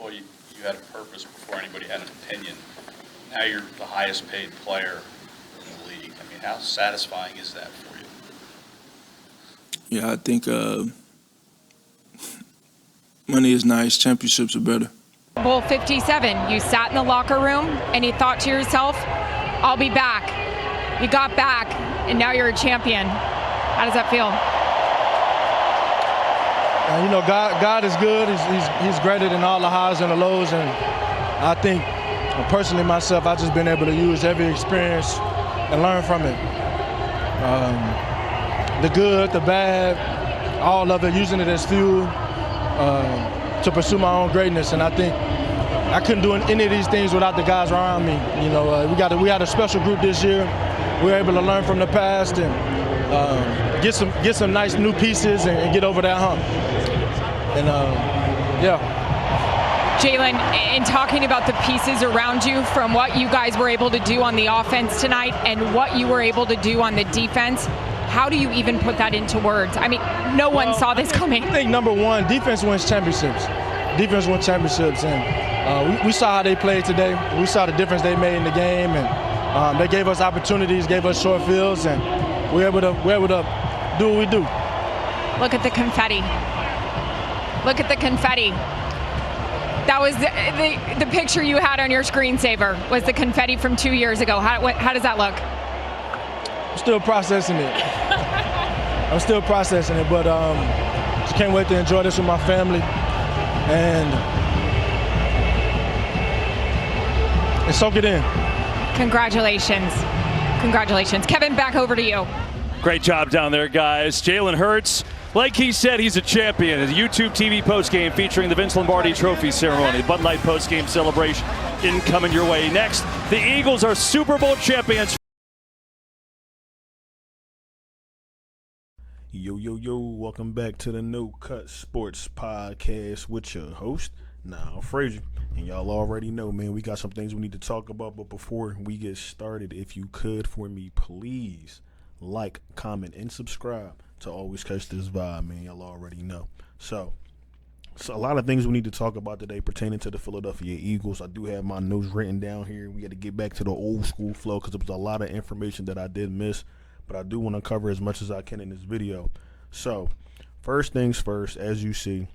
Well, you had a purpose before anybody had an opinion. Now you're the highest paid player in the league. I mean, how satisfying is that for you? Yeah, I think money is nice. Championships are better. Bowl 57, you sat in the locker room and you thought to yourself, I'll be back. You got back, and now you're a champion. How does that feel? You know, God is good. He's greater than all the highs and the lows. And I think, personally myself, I've just been able to use every experience and learn from it. The good, the bad, all of it, using it as fuel to pursue my own greatness. And I think I couldn't do any of these things without the guys around me. You know, we had a special group this year. We were able to learn from the past and get some nice new pieces and get over that hump. And yeah. Jalen, in talking about the pieces around you, from what you guys were able to do on the offense tonight and what you were able to do on the defense, how do you even put that into words? I mean, no one saw this coming. I think number one, defense wins championships. Defense wins championships, and we saw how they played today. We saw the difference they made in the game, and they gave us opportunities, gave us short fields, and we're able to do what we do. Look at the confetti. Look at the confetti. That was the picture you had on your screensaver, was the confetti from 2 years ago. How does that look? I'm still processing it. But just can't wait to enjoy this with my family and soak it in. Congratulations. Congratulations. Kevin, back over to you. Great job down there, guys. Jalen Hurts, like he said, he's a champion. The YouTube TV postgame featuring the Vince Lombardi Trophy ceremony. Bud Light postgame celebration incoming your way. Next, the Eagles are Super Bowl champions. Yo, welcome back to the No Cut Sports Podcast with your host, Niall Frazier. And y'all already know, man, we got some things we need to talk about. But before we get started, if you could, for me, please like, comment, and subscribe to always catch this vibe, man. Y'all already know. So a lot of things we need to talk about today pertaining to the Philadelphia Eagles. I do have my notes written down here. We got to get back to the old school flow because there was a lot of information that I did miss. But I do want to cover as much as I can in this video. So, first things first, as you see,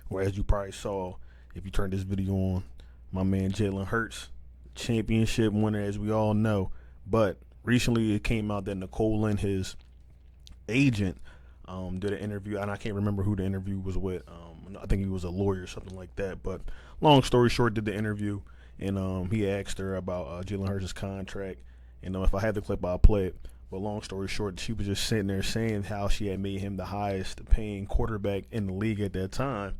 or as you probably saw if you turned this video on, my man Jalen Hurts, championship winner, as we all know. But recently it came out that Nicole Lynn, his agent, did an interview, and I can't remember who the interview was with. I think he was a lawyer or something like that. But long story short, did the interview, and he asked her about Jalen Hurts' contract. And if I had the clip, I'll play it. But long story short, she was just sitting there saying how she had made him the highest paying quarterback in the league at that time.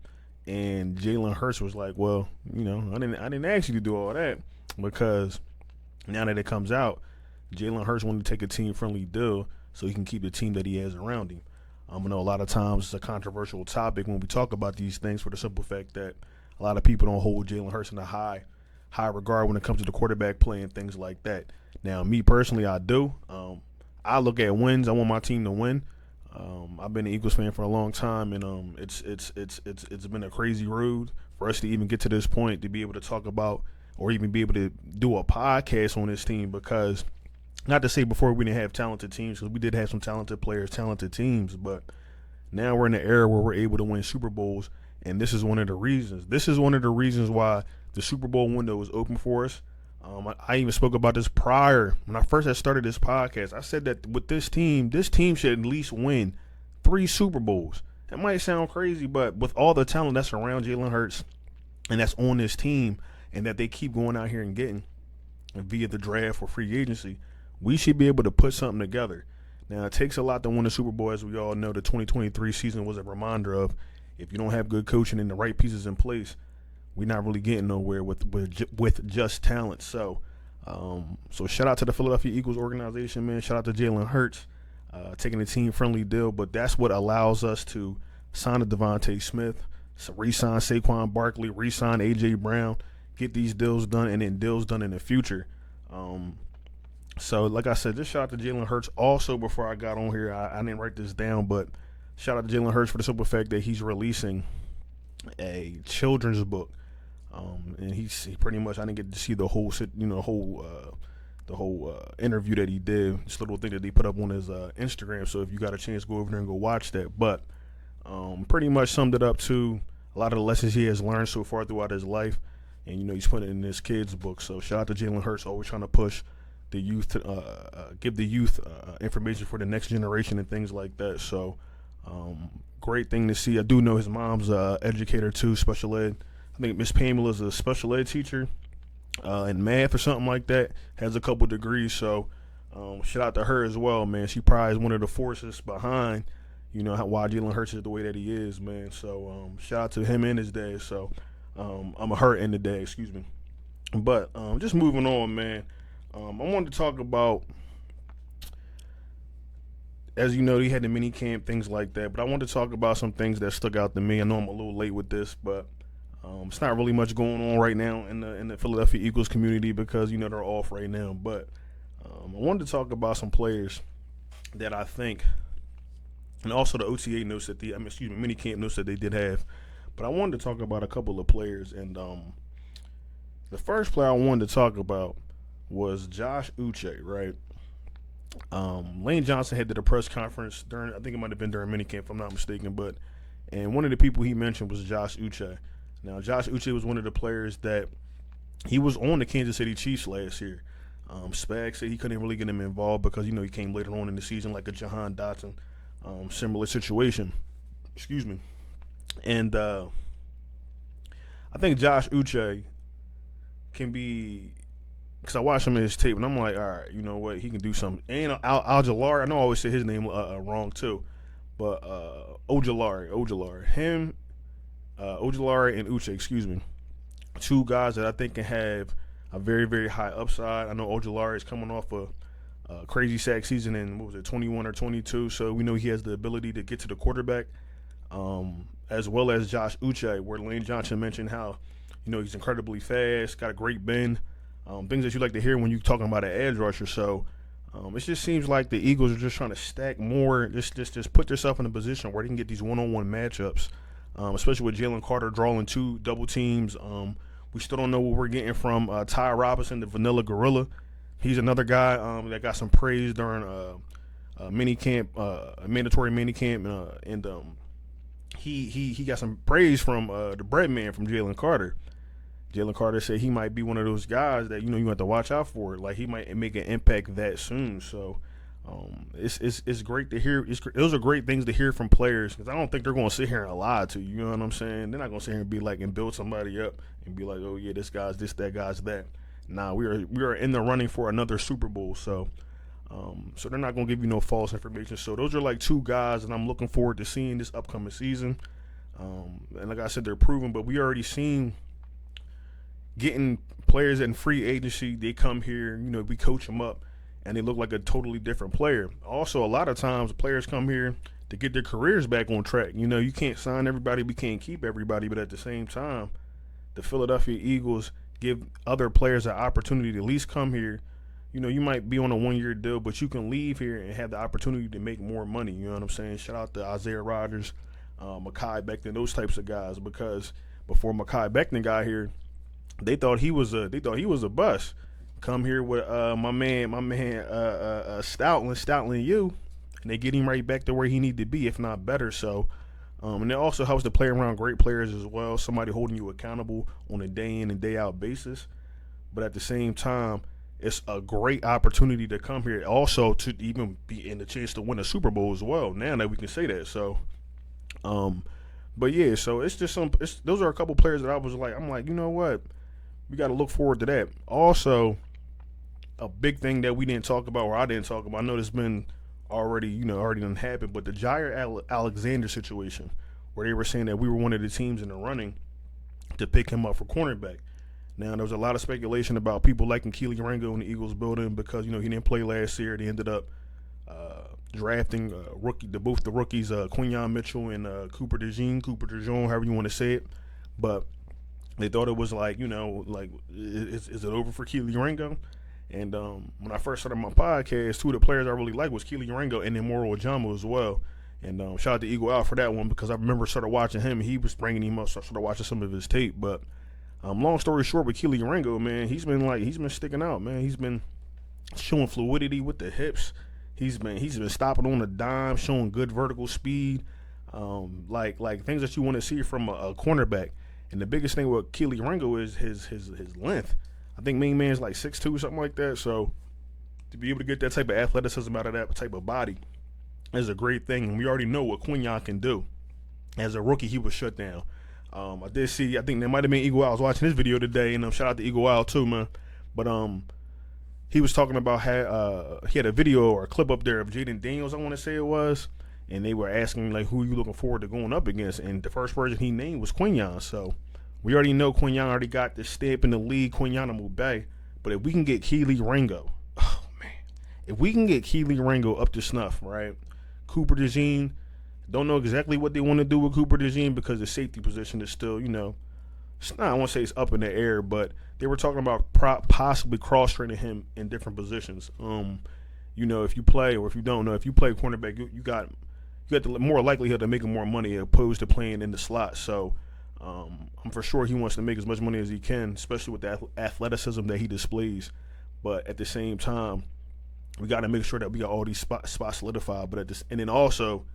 And Jalen Hurts was like, well, you know, I didn't ask you to do all that, because now that it comes out, Jalen Hurts wanted to take a team-friendly deal so he can keep the team that he has around him. I know a lot of times it's a controversial topic when we talk about these things, for the simple fact that a lot of people don't hold Jalen Hurts in a high regard when it comes to the quarterback play and things like that. Now, me personally, I do. I look at wins. I want my team to win. I've been an Eagles fan for a long time, and it's been a crazy road for us to even get to this point, to be able to talk about or even be able to do a podcast on this team. Because, not to say before we didn't have talented teams, because we did have some talented players, talented teams, but now we're in an era where we're able to win Super Bowls, and this is one of the reasons. This is one of the reasons why the Super Bowl window is open for us. I even spoke about this prior when I first had started this podcast. I said that with this team should at least win 3 Super Bowls. It might sound crazy, but with all the talent that's around Jalen Hurts and that's on this team, and that they keep going out here and getting via the draft or free agency, we should be able to put something together. Now, it takes a lot to win a Super Bowl, as we all know. The 2023 season was a reminder of, if you don't have good coaching and the right pieces in place, we're not really getting nowhere with just talent. So shout out to the Philadelphia Eagles organization, man. Shout out to Jalen Hurts taking a team-friendly deal. But that's what allows us to sign a Devontae Smith, re-sign Saquon Barkley, re-sign A.J. Brown, get these deals done, and then deals done in the future. So, like I said, just shout out to Jalen Hurts. Also, before I got on here, I didn't write this down, but shout out to Jalen Hurts for the simple fact that he's releasing a children's book And he pretty much, I didn't get to see the whole interview that he did. This little thing that they put up on his Instagram. So if you got a chance, go over there and go watch that. But pretty much summed it up to a lot of the lessons he has learned so far throughout his life. And, he's putting it in his kid's book. So shout out to Jalen Hurts, always trying to push the youth, to give the youth information for the next generation and things like that. So great thing to see. I do know his mom's educator too, special ed. I think Miss Pamela's a special ed teacher in math or something like that. Has a couple degrees. So shout out to her as well, man. She probably is one of the forces behind, why Jalen Hurts is the way that he is, man. So shout out to him and his dad. So I'm a her and the dad, excuse me. But just moving on, man. I wanted to talk about, as you know, he had the mini camp, things like that. But I wanted to talk about some things that stuck out to me. I know I'm a little late with this, but it's not really much going on right now in the Philadelphia Eagles community because, they're off right now. But I wanted to talk about some players that I think, and also the OTA notes that mini camp notes that they did have. But I wanted to talk about a couple of players. And the first player I wanted to talk about was Josh Uche, right? Lane Johnson had did a press conference I think it might have been during minicamp if I'm not mistaken, and one of the people he mentioned was Josh Uche. Now, Josh Uche was one of the players that he was on the Kansas City Chiefs last year. Spag said he couldn't really get him involved because, he came later on in the season like a Jahan Dotson, similar situation. Excuse me. And I think Josh Uche can be, because I watched him in his tape, and I'm like, all right, you know what? He can do something. And Al-Jalari, I know I always say his name wrong too, but Ojulari. Him, Ojulari and Uche, excuse me. Two guys that I think can have a very, very high upside. I know Ojulari is coming off a crazy sack season in, 21 or 22, so we know he has the ability to get to the quarterback, as well as Josh Uche, where Lane Johnson mentioned how, he's incredibly fast, got a great bend. Things that you like to hear when you're talking about an edge rusher. So it just seems like the Eagles are just trying to stack more, just put themselves in a position where they can get these one-on-one matchups, especially with Jalen Carter drawing two double teams. We still don't know what we're getting from Ty Robinson, the Vanilla Gorilla. He's another guy that got some praise during mandatory minicamp, and he got some praise from the bread man from Jalen Carter. Jalen Carter said he might be one of those guys that you have to watch out for. Like, he might make an impact that soon. So it's great to hear. Those are great things to hear from players, because I don't think they're going to sit here and lie to you. You know what I'm saying? They're not going to sit here and be like and build somebody up and be like, oh yeah, this guy's this, that guy's that. Nah, we are in the running for another Super Bowl. So they're not going to give you no false information. So those are like two guys that I'm looking forward to seeing this upcoming season. And like I said, they're proven, but we already seen getting players in free agency. They come here, we coach them up, and they look like a totally different player. Also, a lot of times players come here to get their careers back on track. You can't sign everybody, we can't keep everybody, but at the same time, the Philadelphia Eagles give other players an opportunity to at least come here. You might be on a one-year deal, but you can leave here and have the opportunity to make more money. You know what I'm saying? Shout out to Isaiah Rodgers, Mekhi Becton, those types of guys, because before Mekhi Becton got here, they thought he was a bust. Come here with my man Stoutland you, and they get him right back to where he need to be, if not better. So, and it also helps to play around great players as well. Somebody holding you accountable on a day in and day out basis. But at the same time, it's a great opportunity to come here, also to even be in the chance to win a Super Bowl as well. Now that we can say that, so. But yeah, so it's just those are a couple players that I'm like, you know what? We got to look forward to that. Also, a big thing that we didn't talk about, or I didn't talk about, I know this been already done happened, but the Jair Alexander situation, where they were saying that we were one of the teams in the running to pick him up for cornerback. Now, there was a lot of speculation about people liking Keeley Ringo in the Eagles building because, he didn't play last year. They ended up drafting both the rookies, Quinyon Mitchell and Cooper DeJean, however you want to say it. But they thought it was is it over for Keeley Ringo? And when I first started my podcast, two of the players I really liked was Keeley Ringo and then Moro Ojama as well. And shout out to Eagle out for that one, because I remember started watching him. He was bringing him up, so I started watching some of his tape. But Long story short, with Keeley Ringo, man, he's been sticking out, man. He's been showing fluidity with the hips. He's been stopping on the dime, showing good vertical speed, like things that you want to see from a cornerback. And the biggest thing with Keeley Ringo is his length. I think main man's like 6'2", something like that. So to be able to get that type of athleticism out of that type of body is a great thing. And we already know what Quinyon can do. As a rookie, he was shut down. I think there might have been Eagle Owl. I was watching this video today, and shout out to Eagle Owl too, man. But he was talking about how he had a video or a clip up there of Jaden Daniels, I want to say it was, and they were asking like who you looking forward to going up against, and the first person he named was Quinyon. So we already know Quinyon already got the stamp in the league, Quinyon Mube. But if we can get Keeley Ringo, oh man, if we can get Keeley Ringo up to snuff, right? Cooper DeJean, don't know exactly what they want to do with Cooper DeJean because the safety position is still, I won't say it's up in the air, but they were talking about possibly cross-training him in different positions. If you play, or if you don't know, if you play cornerback, you got the more likelihood of making more money opposed to playing in the slot. So I'm for sure he wants to make as much money as he can, especially with the athleticism that he displays. But at the same time, we got to make sure that we got all these spots solidified. But and then also,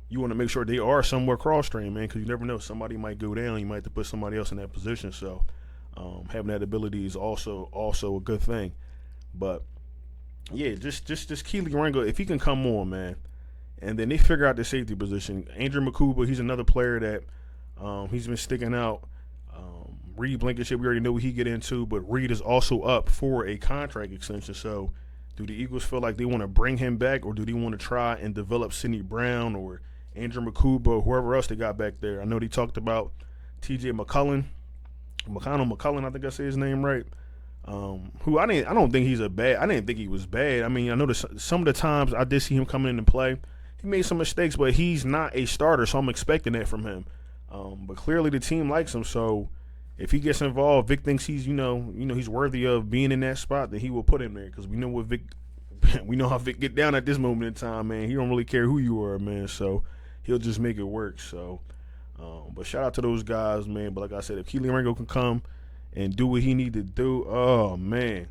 you want to make sure they are somewhere cross-trained, man, because you never know. Somebody might go down. You might have to put somebody else in that position. So having that ability is also a good thing. But, yeah, just Keeley Ringo, if he can come on, man, and then they figure out the safety position. Andrew Makuba, he's another player that he's been sticking out. Reed Blankenship, we already know what he get into, but Reed is also up for a contract extension. So do the Eagles feel like they want to bring him back, or do they want to try and develop Sidney Brown or Andrew Makuba or whoever else they got back there? I know they talked about T.J. McCullen, I think I say his name right. Who I didn't think he was bad. I mean, I know some of the times I did see him coming in and play. He made some mistakes, but he's not a starter, so I'm expecting that from him. But clearly the team likes him, so if he gets involved, Vic thinks he's he's worthy of being in that spot, then he will put him there, because we know how Vic get down at this moment in time, man. He don't really care who you are, man. So he'll just make it work. So, but shout out to those guys, man. But like I said, if Keeley Ringo can come and do what he need to do, oh man,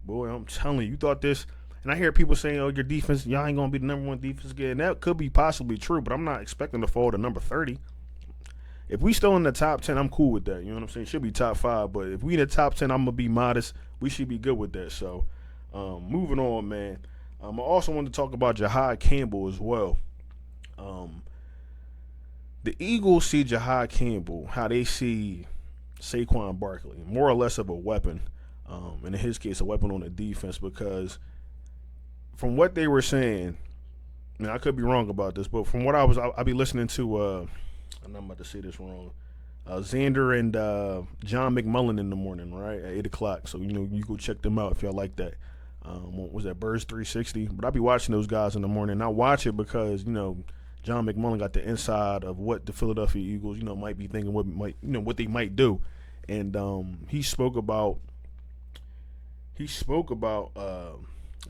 boy, I'm telling you thought this. And I hear people saying, "Oh, your defense, y'all ain't gonna be the number one defense again." That could be possibly true, but I'm not expecting to fall to number 30. If we still in the top 10, I'm cool with that. You know what I'm saying? Should be top 5, but if we in the top 10, I'm gonna be modest. We should be good with that. So, moving on, man. I also want to talk about Jaha Campbell as well. The Eagles see Jaha Campbell how they see Saquon Barkley, more or less of a weapon, and in his case, a weapon on the defense, because from what they were saying, and I could be wrong about this, but from what I'll be listening to, I'm not about to say this wrong, Xander and John McMullen in the morning, right, at 8 o'clock. So, you go check them out if y'all like that. What was that, Birds 360? But I'll be watching those guys in the morning. I watch it because, John McMullen got the inside of what the Philadelphia Eagles, might be thinking, what they might do. And he spoke about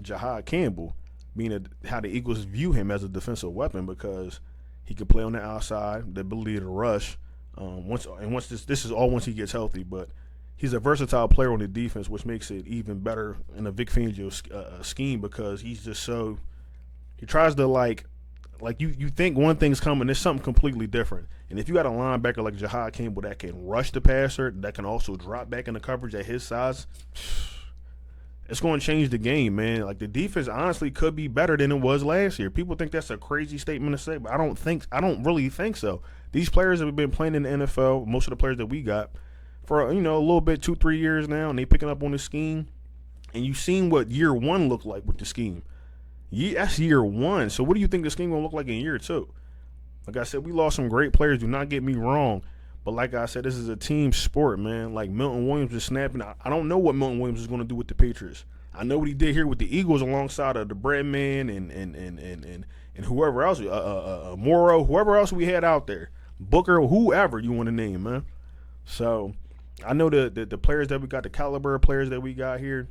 Jaha Campbell, being how the Eagles view him as a defensive weapon, because he could play on the outside, the ability to rush. Once this is all once he gets healthy, but he's a versatile player on the defense, which makes it even better in a Vic Fangio scheme, because he's just so he tries to like you think one thing's coming, there's something completely different. And if you got a linebacker like Jaha Campbell that can rush the passer, that can also drop back in the coverage at his size, it's going to change the game, man. Like, the defense honestly could be better than it was last year. People think that's a crazy statement to say, but I don't really think so. These players have been playing in the NFL, most of the players that we got, for a little bit, 2-3 years now, and they picking up on the scheme. And you've seen what year 1 looked like with the scheme. That's year 1. So what do you think the scheme going to look like in year 2? Like I said, we lost some great players. Do not get me wrong. But like I said, this is a team sport, man. Like, Milton Williams is snapping. I don't know what Milton Williams is going to do with the Patriots. I know what he did here with the Eagles alongside of the Breadman and whoever else, Morrow, whoever else we had out there, Booker, whoever you want to name, man. So I know the players that we got, the caliber of players that we got here,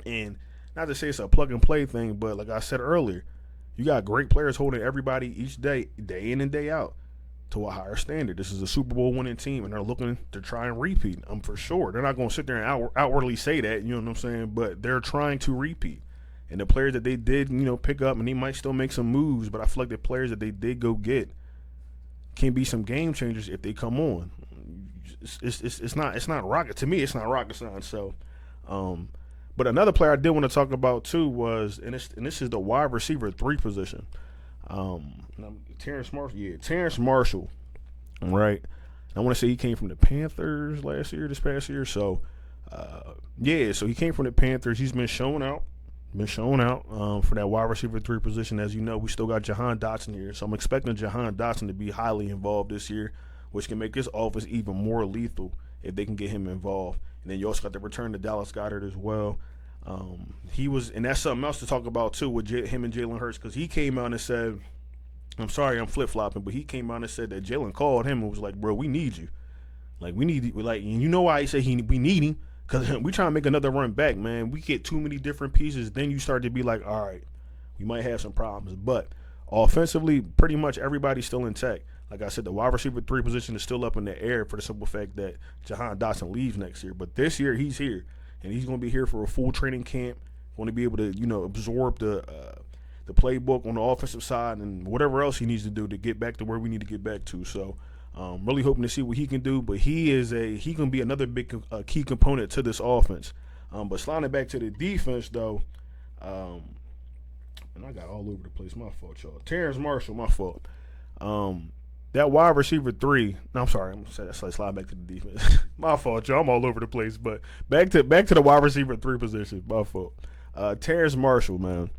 and not to say it's a plug and play thing, but like I said earlier, you got great players holding everybody each day, day in and day out. to a higher standard. This is a Super Bowl winning team, and they're looking to try and repeat. For sure. They're not going to sit there and outwardly say that, you know what I'm saying? But they're trying to repeat. And the players that they did, pick up, and they might still make some moves, but I feel like the players that they did go get can be some game changers if they come on. It's not rocket to me. It's not rocket science. So, but another player I did want to talk about too was, and this is the wide receiver 3 position. Terrence Marshall. Yeah, Terrence Marshall. Right. I want to say he came from the Panthers this past year. So, so he came from the Panthers. He's been showing out. For that wide receiver 3 position. As you know, we still got Jahan Dotson here, so I'm expecting Jahan Dotson to be highly involved this year, which can make this offense even more lethal if they can get him involved. And then you also got the return to Dallas Goedert as well. And that's something else to talk about too with him and Jalen Hurts, because he came out and said, I'm sorry I'm flip-flopping, but he came out and said that Jalen called him and was like, bro, we need you. And you know why he said we need him? Because we trying to make another run back, man. We get too many different pieces. Then you start to be like, all right, we might have some problems. But offensively, pretty much everybody's still intact. Like I said, the wide receiver 3 position is still up in the air for the simple fact that Jahan Dotson leaves next year. But this year, he's here. And he's going to be here for a full training camp. Going to be able to, absorb the playbook on the offensive side and whatever else he needs to do to get back to where we need to get back to. So, really hoping to see what he can do, but he can be another big key component to this offense. But sliding back to the defense, though, and I got all over the place. My fault, y'all. Terrence Marshall, my fault. That wide receiver 3. No, I'm sorry. I'm gonna slide back to the defense. My fault, y'all. I'm all over the place. But back to the wide receiver 3 position. My fault. Terrence Marshall, man,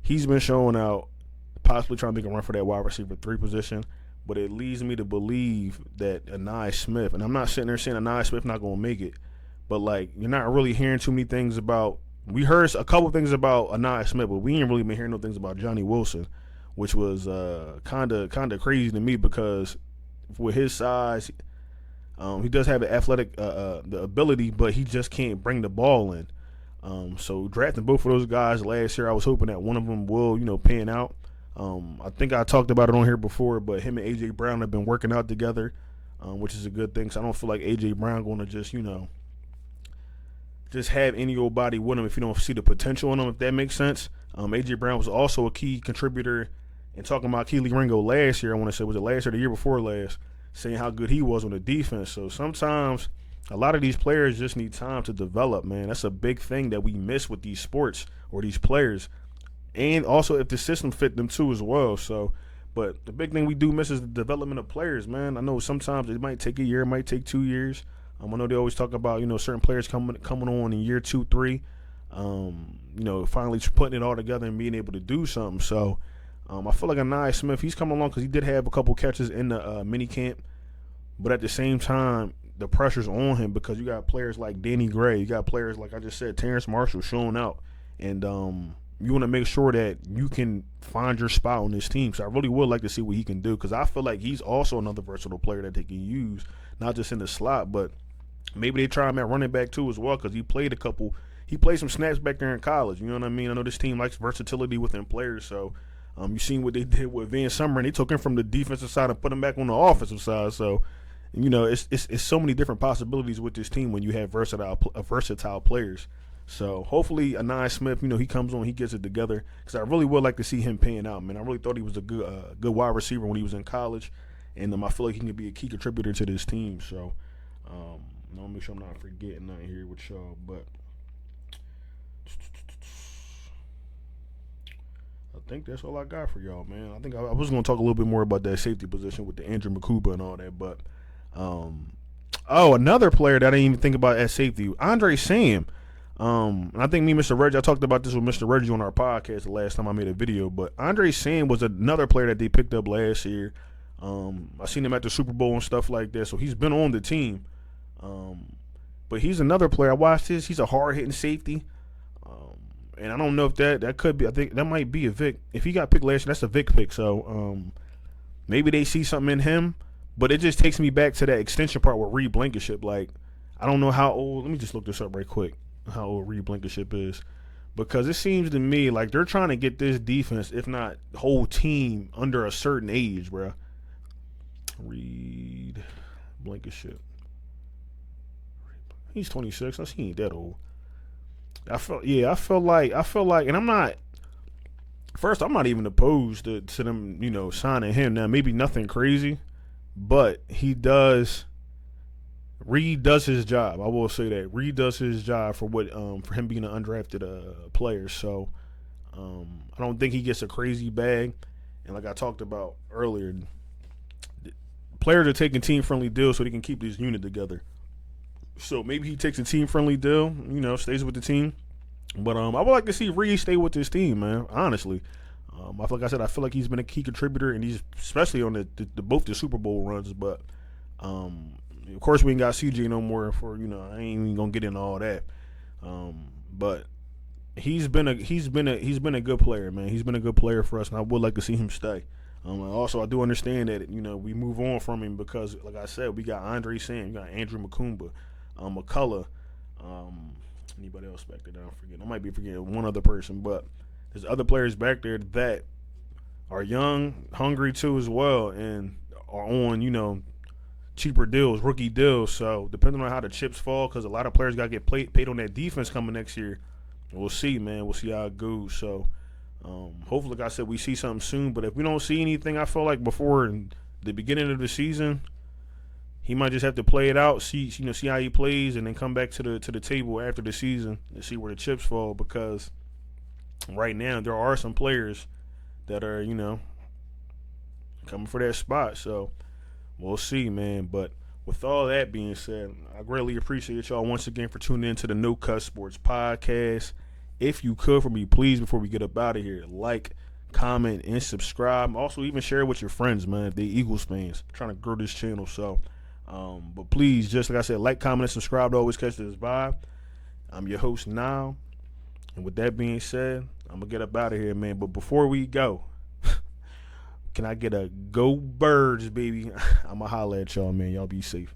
he's been showing out, possibly trying to make a run for that wide receiver 3 position. But it leads me to believe that Anai Smith, and I'm not sitting there saying Anai Smith not going to make it, but, you're not really hearing too many things about – we heard a couple things about Anai Smith, but we ain't really been hearing no things about Johnny Wilson, which was kind of crazy to me because with his size, he does have the athletic the ability, but he just can't bring the ball in. So drafting both of those guys last year, I was hoping that one of them will, pan out. I think I talked about it on here before, but him and A.J. Brown have been working out together, which is a good thing. So I don't feel like A.J. Brown going to just have any old body with him if you don't see the potential in him, if that makes sense. A.J. Brown was also a key contributor in talking about Keeley Ringo last year. I want to say, was it last or the year before last, saying how good he was on the defense. So sometimes a lot of these players just need time to develop, man. That's a big thing that we miss with these sports or these players. And also if the system fit them too as well. So, but the big thing we do miss is the development of players, man. I know sometimes it might take a year, it might take 2 years. I know they always talk about, certain players coming on in year 2, 3, finally putting it all together and being able to do something. So, I feel like Anai Smith, he's coming along because he did have a couple catches in the minicamp. But at the same time, the pressure's on him because you got players like Danny Gray. You got players like I just said, Terrence Marshall showing out. And, you want to make sure that you can find your spot on this team. So I really would like to see what he can do because I feel like he's also another versatile player that they can use, not just in the slot, but maybe they try him at running back too as well because he played some snaps back there in college. You know what I mean? I know this team likes versatility within players. So you've seen what they did with Van Summer, and they took him from the defensive side and put him back on the offensive side. So, it's so many different possibilities with this team when you have versatile players. So hopefully Anai Smith, he comes on, he gets it together because I really would like to see him paying out, man. I really thought he was a good wide receiver when he was in college, and I feel like he can be a key contributor to this team. So I'll make sure I'm not forgetting nothing here with y'all, but I think that's all I got for y'all, man. I think I was going to talk a little bit more about that safety position with the Andrew Makuba and all that, but another player that I didn't even think about at safety, Andre Sam. And I think Mr. Reggie, I talked about this with Mr. Reggie on our podcast the last time I made a video, but Andre Sam was another player that they picked up last year. I seen him at the Super Bowl and stuff like that, so he's been on the team. But he's another player. I watched this. He's a hard-hitting safety. And I don't know if that could be, I think that might be a Vic. If he got picked last year, that's a Vic pick. So maybe they see something in him, but it just takes me back to that extension part with Reed Blankenship. Like, I don't know how old, let me just look this up right quick. How old Reed Blankenship is, because it seems to me like they're trying to get this defense, if not the whole team, under a certain age, bro. Reed Blankenship. He's 26. He ain't that old. I felt like, and I'm not even opposed to them, signing him. Now, maybe nothing crazy, but Reed does his job. I will say that Reed does his job for him being an undrafted player. So I don't think he gets a crazy bag. And like I talked about earlier, players are taking team-friendly deals so they can keep this unit together. So maybe he takes a team-friendly deal, stays with the team. But I would like to see Reed stay with this team, man, honestly. I feel like he's been a key contributor, and he's especially on both the Super Bowl runs. But of course, we ain't got CJ no more. I ain't even gonna get into all that. But he's been a good player, man. He's been a good player for us, and I would like to see him stay. Also, I do understand that we move on from him because, like I said, we got Andre Sam, we got Andrew Makumba, McCullough. Anybody else back there that I'm forgetting? I might be forgetting one other person, but there's other players back there that are young, hungry too as well, and are on, cheaper deals, rookie deals. So depending on how the chips fall, because a lot of players got to get paid on that defense coming next year. We'll see, man. We'll see how it goes. So hopefully, like I said, we see something soon. But if we don't see anything, I feel like before the beginning of the season, he might just have to play it out, see how he plays, and then come back to the table after the season and see where the chips fall. Because right now there are some players that are coming for that spot. So we'll see, man. But with all that being said, I greatly appreciate y'all once again for tuning in to the No Cut Sports Podcast. If you could, for me, please, before we get up out of here, like, comment, and subscribe. Also, even share it with your friends, man, if they Eagles fans. I'm trying to grow this channel, so. But please, just like I said, like, comment, and subscribe to always catch this vibe. I'm your host now. And with that being said, I'm going to get up out of here, man. But before we go, can I get a go Birds, baby? I'm going to holler at y'all, man. Y'all be safe.